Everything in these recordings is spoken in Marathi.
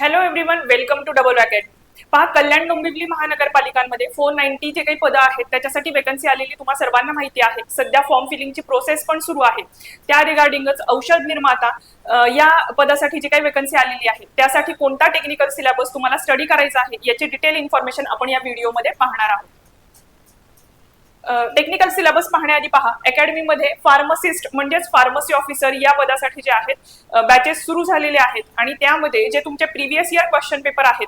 Hello everyone, welcome to double racket. पहा, कल्याण डोंबिवली महानगरपालिकांमध्ये 490 जे काही पदं आहेत त्याच्यासाठी वेकन्सी आलेली तुम्हा सर्वांना माहिती आहे. सध्या फॉर्म फिलिंगची प्रोसेस पण सुरू आहे. त्या रिगार्डिंगच औषध निर्माता या पदासाठी जी काही वेकन्सी आलेली आहे त्यासाठी कोणता टेक्निकल सिलेबस तुम्हाला स्टडी करायचा आहे याची डिटेल इन्फॉर्मेशन आपण या व्हिडिओमध्ये पाहणार आहोत. टेक्निकल सिलेबस पाहण्याआधी पहा, अकॅडमीमध्ये फार्मसिस्ट म्हणजेच फार्मसी ऑफिसर या पदासाठी जे आहेत बॅचेस सुरू झालेले आहेत आणि त्यामध्ये जे तुमचे प्रिव्हियस इयर क्वेश्चन पेपर आहेत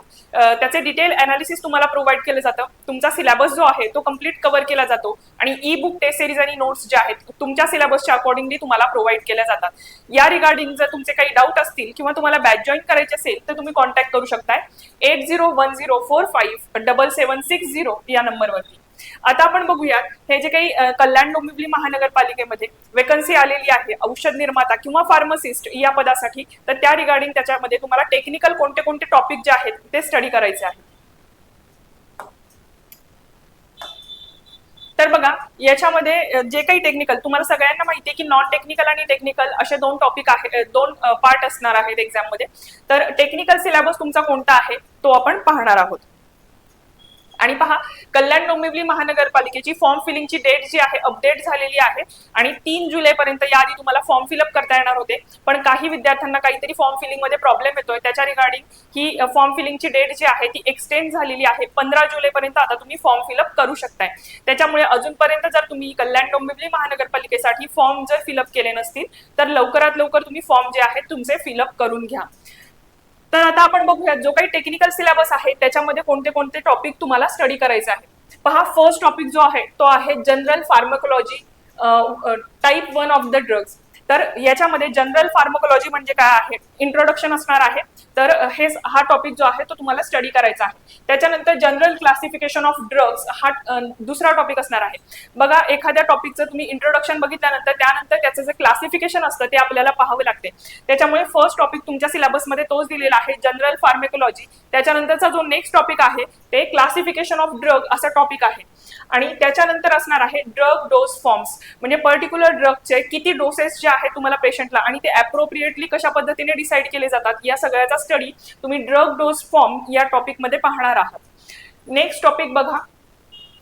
त्याचे डिटेल अनालिसिस तुम्हाला प्रोव्हाइड केलं जातं. तुमचा सिलेबस जो आहे तो कम्प्लीट कव्हर केला जातो आणि ई बुक टेस्ट सिरीज आणि नोट्स जे आहेत तुमच्या सिलेबसच्या अकॉर्डिंगली तुम्हाला प्रोव्हाइड केल्या जातात. या रिगार्डिंग जर तुमचे काही डाऊट असतील किंवा तुम्हाला बॅच जॉईन करायचे असेल तर तुम्ही कॉन्टॅक्ट करू शकताय 8010457760 या नंबरवरती. आता आपण बघूया हे जे काही कल्याण डोंबिवली महानगरपालिकेमध्ये वेकन्सी आलेली आहे औषध निर्माता किंवा फार्मसिस्ट या पदासाठी, तर त्या रिगार्डिंग त्याच्यामध्ये तुम्हाला टेक्निकल कोणते कोणते टॉपिक जे आहेत ते स्टडी करायचे आहे. तर बघा, याच्यामध्ये जे काही टेक्निकल तुम्हाला सगळ्यांना माहिती आहे की नॉन टेक्निकल आणि टेक्निकल असे दोन टॉपिक आहेत, दोन पार्ट असणार आहेत एक्झाम मध्ये. तर टेक्निकल सिलेबस तुमचा कोणता आहे तो आपण पाहणार आहोत. आणि पहा, कल्याण डोंबिवली महानगरपालिकेची फॉर्म फिलिंगची डेट जी आहे अपडेट झालेली आहे आणि 3 जुलैपर्यंत याआधी तुम्हाला फॉर्म फिलअप करता येणार होते, पण काही विद्यार्थ्यांना काहीतरी फॉर्म फिलिंग मध्ये प्रॉब्लेम येतोय. त्याच्या रिगार्डिंग ही फॉर्म फिलिंगची डेट जी आहे ती एक्सटेंड झालेली आहे. 15 जुलैपर्यंत आता तुम्ही फॉर्म फिलअप करू शकताय. त्याच्यामुळे अजूनपर्यंत जर तुम्ही कल्याण डोंबिवली महानगरपालिकेसाठी फॉर्म जर फिलअप केले नसतील तर लवकरात लवकर तुम्ही फॉर्म जे आहेत तुमचे फिलअप करून घ्या. तर आता आपण बघूया जो काही टेक्निकल सिलेबस आहे त्याच्यामध्ये कोणते कोणते टॉपिक तुम्हाला स्टडी करायचे आहे. पहा, फर्स्ट टॉपिक जो आहे तो आहे general pharmacology type 1 of the drugs. तर याच्यामध्ये जनरल फार्मकोलॉजी म्हणजे काय आहे, इंट्रोडक्शन असणार आहे. तर हा टॉपिक जो आहे तो तुम्हाला स्टडी करायचा आहे. त्याच्यानंतर जनरल क्लासिफिकेशन ऑफ ड्रग्स हा दुसरा टॉपिक असणार आहे. बघा, एखाद्या टॉपिकचं तुम्ही इंट्रोडक्शन बघितल्यानंतर त्यानंतर त्याचं जे क्लासिफिकेशन असतं ते आपल्याला पाहावे लागते. त्याच्यामुळे फर्स्ट टॉपिक तुमच्या सिलेबसमध्ये तोच दिलेला आहे, जनरल फार्मकोलॉजी. त्याच्यानंतरचा जो नेक्स्ट टॉपिक आहे ते क्लासिफिकेशन ऑफ ड्रग असा टॉपिक आहे. आणि त्याच्यानंतर असणार आहे ड्रग डोस फॉर्म्स, म्हणजे पर्टिक्युलर ड्रगचे किती डोसेस जे आहेत तुम्हाला पेशंटला आणि ते अप्रोप्रिएटली कशा पद्धतीने डिसाईड केले जातात या सगळ्याचा स्टडी तुम्ही ड्रग डोस फॉर्म या टॉपिक मध्ये पाहणार आहात. नेक्स्ट टॉपिक बघा,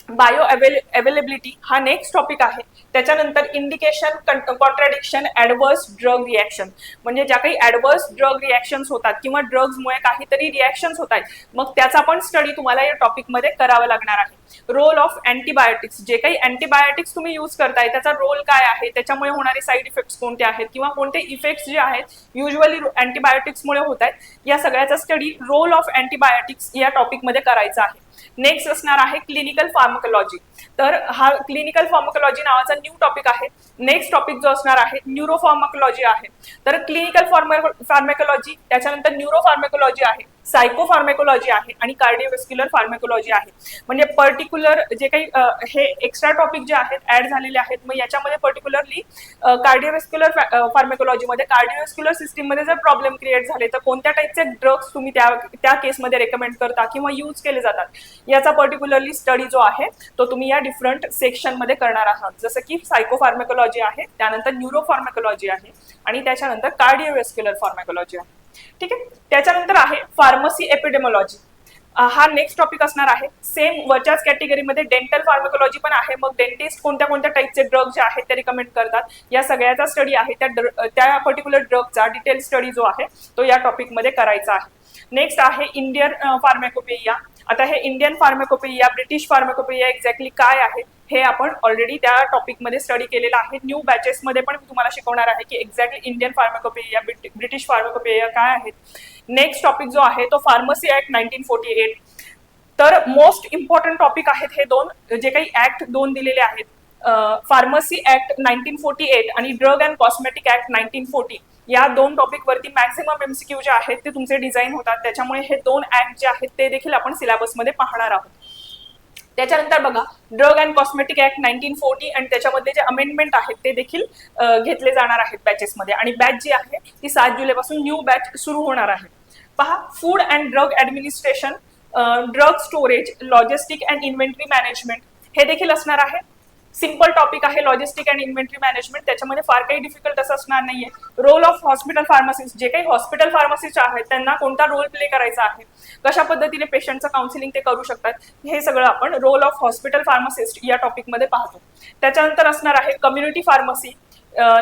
बायो अवेलेबिलिटी हा नेक्स्ट टॉपिक आहे. त्याच्यानंतर इंडिकेशन, कॉन्ट्राडिक्शन, ऍडवर्स ड्रग रिॲक्शन, म्हणजे ज्या काही ऍडवर्स ड्रग रिॲक्शन्स होतात किंवा ड्रग्समुळे काहीतरी रिॲक्शन्स होत आहेत मग त्याचा पण स्टडी तुम्हाला या टॉपिकमध्ये करावा लागणार आहे. रोल ऑफ अँटीबायोटिक्स, जे काही अँटीबायोटिक्स तुम्ही यूज करताय त्याचा रोल काय आहे, त्याच्यामुळे होणारे साईड इफेक्ट्स कोणते आहेत किंवा कोणते इफेक्ट्स जे आहेत युजली अँटीबायोटिक्समुळे होत आहेत, या सगळ्याचा स्टडी रोल ऑफ अँटीबायोटिक्स या टॉपिकमध्ये करायचा आहे. नेक्स्ट असणार आहे क्लिनिकल फार्मकोलॉजी. तर हा क्लिनिकल फार्मकोलॉजी नावाचा न्यू टॉपिक आहे. नेक्स्ट टॉपिक जो असणार आहे न्यूरोफार्मकोलॉजी आहे. तर क्लिनिकल फार्मकोलॉजी, त्याच्यानंतर न्यूरोफार्मकोलॉजी आहे, सायकोफार्मकोलॉजी आहे आणि कार्डिओव्हास्क्युलर फार्मकोलॉजी आहे. म्हणजे पर्टिक्युलर जे काही हे एक्स्ट्रा टॉपिक जे आहेत ऍड झालेले आहेत. मग याच्यामध्ये पर्टिक्युलरली कार्डिओव्हास्क्युलर फार्मकोलॉजीमध्ये कार्डिओव्हास्क्युलर सिस्टीम मध्ये जर प्रॉब्लेम क्रिएट झाले तर कोणत्या टाईपचे ड्रग्स तुम्ही त्या केसमध्ये रेकमेंड करता किंवा यूज केले जातात याचा पर्टिक्युलरली स्टडी जो आहे तो तुम्ही या डिफरंट सेक्शन मध्ये करणार आहात. जसं की सायकोफार्मकोलॉजी आहे, त्यानंतर न्यूरोफार्मकोलॉजी आहे आणि त्याच्यानंतर कार्डिओव्हास्क्युलर फार्मकोलॉजी आहे. ठीक आहे. त्याच्यानंतर आहे फार्मसी एपिडेमॉलॉजी. हा नेक्स्ट टॉपिक असणार आहे. सेम वरच्याच कॅटेगरीमध्ये डेंटल फार्मकोलॉजी पण आहे. मग डेंटिस्ट कोणत्या कोणत्या टाईपचे ड्रग जे आहेत ते रिकमेंड करतात या सगळ्याचा स्टडी आहे. त्या पर्टिक्युलर ड्रगचा डिटेल स्टडी जो आहे तो या टॉपिकमध्ये करायचा आहे. नेक्स्ट आहे इंडियन फार्माकोपेइया. आता हे इंडियन फार्माकोपेइया, ब्रिटिश फार्माकोपेइया एक्झॅक्टली काय आहे हे आपण ऑलरेडी त्या टॉपिकमध्ये स्टडी केलेलं आहे. न्यू बॅचेसमध्ये पण मी तुम्हाला शिकवणार आहे की एक्झॅक्टली इंडियन फार्माकोपेइया, ब्रिटिश फार्माकोपेइया काय आहेत. नेक्स्ट टॉपिक जो आहे तो फार्मसी ऍक्ट 1948. तर मोस्ट इम्पॉर्टंट टॉपिक आहेत हे दोन, जे काही ऍक्ट दोन दिलेले आहेत, फार्मसी ऍक्ट 1948 आणि ड्रग अँड कॉस्मेटिक ऍक्ट 1940. या दोन टॉपिक वरती मॅक्झिमम एमसीक्यू जे आहेत ते तुमचे डिझाईन होतात. त्याच्यामुळे हे दोन ऍक्ट जे आहेत ते देखील आपण सिलेबसमध्ये पाहणार आहोत. त्याच्यानंतर बघा, ड्रग अँड कॉस्मेटिक ऍक्ट 1940 आणि त्याच्यामध्ये जे अमेंडमेंट आहेत ते देखील घेतले जाणार आहेत बॅचेसमध्ये. आणि बॅच जी आहे ती 7 जुलैपासून न्यू बॅच सुरू होणार आहे. पहा, food and drug administration, drug storage, logistic and inventory management हे देखील असणार आहे. सिंपल टॉपिक आहे लॉजिस्टिक अँड इन्व्हेंटरी मॅनेजमेंट, त्याच्यामध्ये फार काही डिफिकल्ट असं असणार नाहीये. रोल ऑफ हॉस्पिटल फार्मसिस्ट, जे काही हॉस्पिटल फार्मसिस्ट आहेत त्यांना कोणता रोल प्ले करायचा आहे, कशा पद्धतीने पेशंटचं काउन्सिलिंग ते करू शकतात, हे सगळं आपण रोल ऑफ हॉस्पिटल फार्मसिस्ट या टॉपिकमध्ये पाहतो. त्याच्यानंतर असणार आहे कम्युनिटी फार्मसी.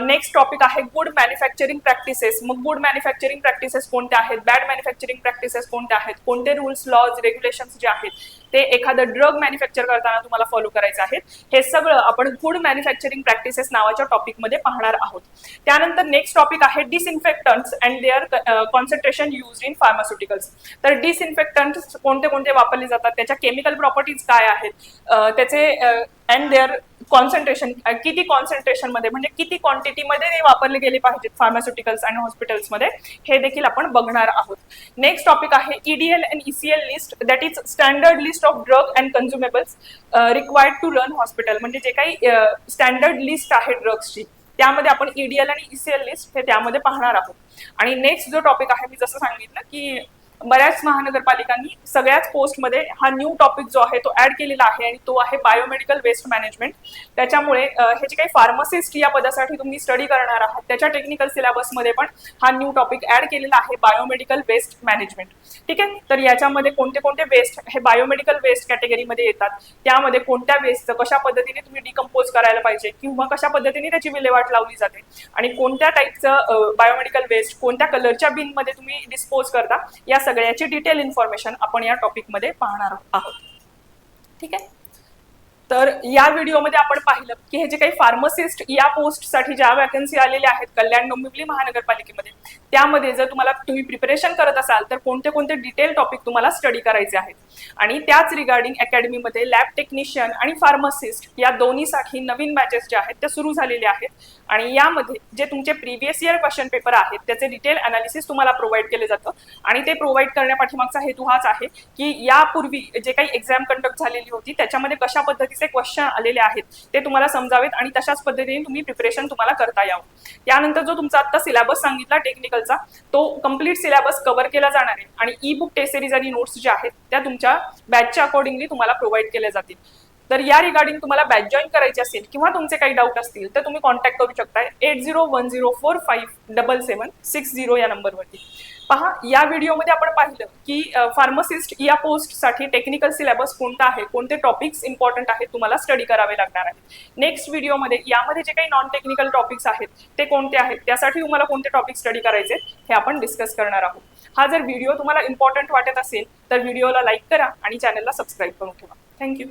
नेक्स्ट टॉपिक आहे गुड मॅन्युफॅक्चरिंग प्रॅक्टिसेस. मग गुड मॅन्युफॅक्चरिंग प्रॅक्टिसेस कोणत्या आहेत, बॅड मॅन्युफॅक्चरिंग प्रॅक्टिसेस कोणत्या आहेत, कोणते रूल्स लॉज रेग्युलेशन्स जे आहेत ते एखादं ड्रग मॅन्युफॅक्चर करताना तुम्हाला फॉलो करायचं आहे, हे सगळं आपण गुड मॅन्युफॅक्चरिंग प्रॅक्टिसेस नावाच्या टॉपिकमध्ये पाहणार आहोत. त्यानंतर नेक्स्ट टॉपिक आहे disinfectants and their concentration use in pharmaceuticals. तर डिसइन्फेक्टंट्स कोणते कोणते वापरले जातात, त्याच्या केमिकल प्रॉपर्टीज काय आहेत, त्याचे अँड देअर कॉन्सन्ट्रेशन, किती कॉन्सन्ट्रेशन मध्ये म्हणजे किती क्वांटिटीमध्ये ते वापरले गेले पाहिजेत फार्मास्युटिकल्स आणि हॉस्पिटल्समध्ये, हे देखील आपण बघणार आहोत. नेक्स्ट टॉपिक आहे EDL and ECL list, that is standard list of drug and consumables required to run hospital. म्हणजे जे काही स्टँडर्ड लिस्ट आहे ड्रग्सची त्यामध्ये आपण ईडीएल आणि ईसीएल लिस्ट हे त्यामध्ये पाहणार आहोत. आणि नेक्स्ट जो टॉपिक आहे, मी जसं सांगितलं की बऱ्याच महानगरपालिकांनी सगळ्याच पोस्टमध्ये हा न्यू टॉपिक जो आहे तो ऍड केलेला आहे आणि तो आहे बायोमेडिकल वेस्ट मॅनेजमेंट. त्याच्यामुळे हे जे काही फार्मसिस्ट या पदासाठी तुम्ही स्टडी करणार आहात त्याच्या टेक्निकल सिलेबसमध्ये पण हा न्यू टॉपिक ऍड केलेला आहे, बायोमेडिकल वेस्ट मॅनेजमेंट. ठीक आहे, तर याच्यामध्ये कोणते कोणते वेस्ट हे बायोमेडिकल वेस्ट कॅटेगरीमध्ये येतात, त्यामध्ये कोणत्या वेस्टचं कशा पद्धतीने तुम्ही डिकम्पोज करायला पाहिजे किंवा कशा पद्धतीने त्याची विल्हेवाट लावली जाते आणि कोणत्या टाईपचं बायोमेडिकल वेस्ट कोणत्या कलरच्या बिनमध्ये तुम्ही डिस्पोज करता, या सगळ्याची डिटेल इन्फॉर्मेशन आपण या टॉपिकमध्ये पाहणार आहोत. ठीक आहे, तर या व्हिडिओमध्ये आपण पाहिलं की हे जे काही फार्मसिस्ट या पोस्टसाठी ज्या वॅकन्सी आलेल्या आहेत कल्याण डोंबिवली महानगरपालिकेमध्ये, त्यामध्ये जर तुम्ही प्रिपरेशन करत असाल तर कोणते कोणते डिटेल टॉपिक तुम्हाला स्टडी करायचे आहेत. आणि त्याच रिगार्डिंग अकॅडमीमध्ये लॅब टेक्निशियन आणि फार्मसिस्ट या दोन्हीसाठी नवीन बॅचेस जे आहेत त्या सुरू झालेल्या आहेत आणि यामध्ये जे तुमचे प्रिव्हियस इयर क्वेश्चन पेपर आहेत त्याचे डिटेल अनालिसिस तुम्हाला प्रोव्हाइड केले जातं. आणि ते प्रोव्हाइड करण्यापाठीमागचा हेतू हाच आहे की यापूर्वी जे काही एक्झाम कंडक्ट झालेली होती त्याच्यामध्ये कशा पद्धतीचे क्वेश्चन आलेले आहेत ते तुम्हाला समजावेत आणि तशाच पद्धतीने तुम्ही प्रिपरेशन तुम्हाला करता यावं. त्यानंतर जो तुमचा आता सिलेबस सांगितला टेक्निकलचा तो कम्प्लीट सिलेबस कव्हर केला जाणार आहे आणि ई बुक टेस्ट सिरीज आणि नोट्स ज्या आहेत त्या तुमच्या बॅचच्या अकॉर्डिंगली तुम्हाला प्रोव्हाइड केल्या जातील. तर या रिगार्डिंग तुम्हाला बॅच जॉईन करायची असेल किंवा तुमचे काही डाऊट असतील तर तुम्ही कॉन्टॅक्ट करू शकता 8010457760 या नंबरवरती. पहा, या व्हिडिओमध्ये आपण पाहिलं की फार्मसिस्ट या पोस्टसाठी टेक्निकल सिलेबस कोणता आहे, कोणते टॉपिक्स इम्पॉर्टंट आहेत तुम्हाला स्टडी करावे लागणार आहेत. नेक्स्ट व्हिडिओमध्ये यामध्ये जे काही नॉन टेक्निकल टॉपिक्स आहेत ते कोणते आहेत, त्यासाठी तुम्हाला कोणते टॉपिक स्टडी करायचे हे आपण डिस्कस करणार आहोत. हा जर व्हिडिओ तुम्हाला इम्पॉर्टंट वाटत असेल तर व्हिडिओला लाईक करा आणि चॅनलला सबस्क्राईब करून ठेवा. थँक्यू.